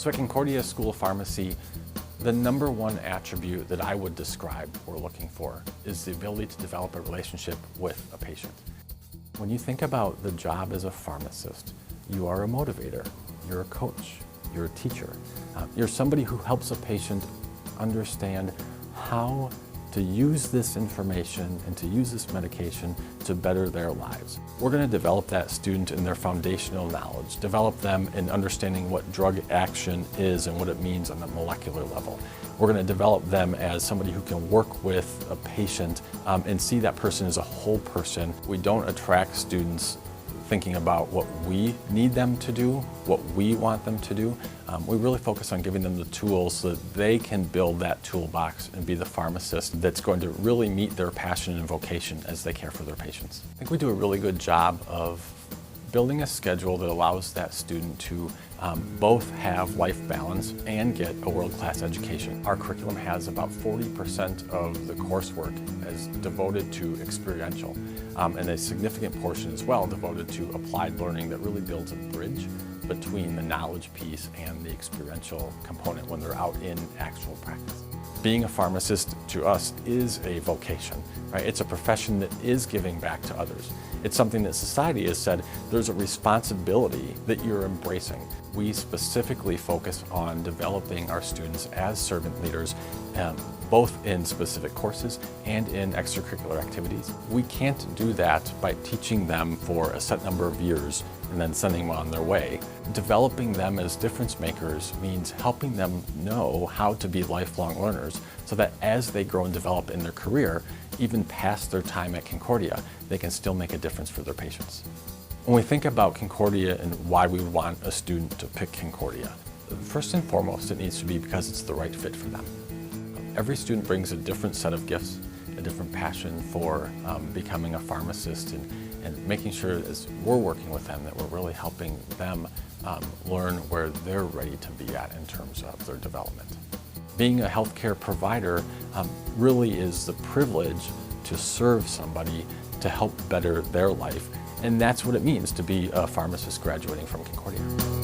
So at Concordia School of Pharmacy, the number one attribute that I would describe we're looking for is the ability to develop a relationship with a patient. When you think about the job as a pharmacist, you are a motivator, you're a coach, you're a teacher. You're somebody who helps a patient understand how to use this information and to use this medication to better their lives. We're going to develop that student in their foundational knowledge, develop them in understanding what drug action is and what it means on a molecular level. We're going to develop them as somebody who can work with a patient and see that person as a whole person. We don't attract students thinking about what we need them to do, what we want them to do. We really focus on giving them the tools so that they can build that toolbox and be the pharmacist that's going to really meet their passion and vocation as they care for their patients. I think we do a really good job of building a schedule that allows that student to both have life balance and get a world-class education. Our curriculum has about 40% of the coursework as devoted to experiential, and a significant portion as well devoted to applied learning that really builds a bridge between the knowledge piece and the experiential component when they're out in actual practice. Being a pharmacist to us is a vocation, right? It's a profession that is giving back to others. It's something that society has said there's a responsibility that you're embracing. We specifically focus on developing our students as servant leaders, both in specific courses and in extracurricular activities. We can't do that by teaching them for a set number of years and then sending them on their way. Developing them as difference makers means helping them know how to be lifelong learners so that as they grow and develop in their career, even past their time at Concordia, they can still make a difference for their patients. When we think about Concordia and why we want a student to pick Concordia, first and foremost, it needs to be because it's the right fit for them. Every student brings a different set of gifts, a different passion for becoming a pharmacist and making sure as we're working with them that we're really helping them learn where they're ready to be at in terms of their development. Being a healthcare provider really is the privilege to serve somebody to help better their life, and that's what it means to be a pharmacist graduating from Concordia.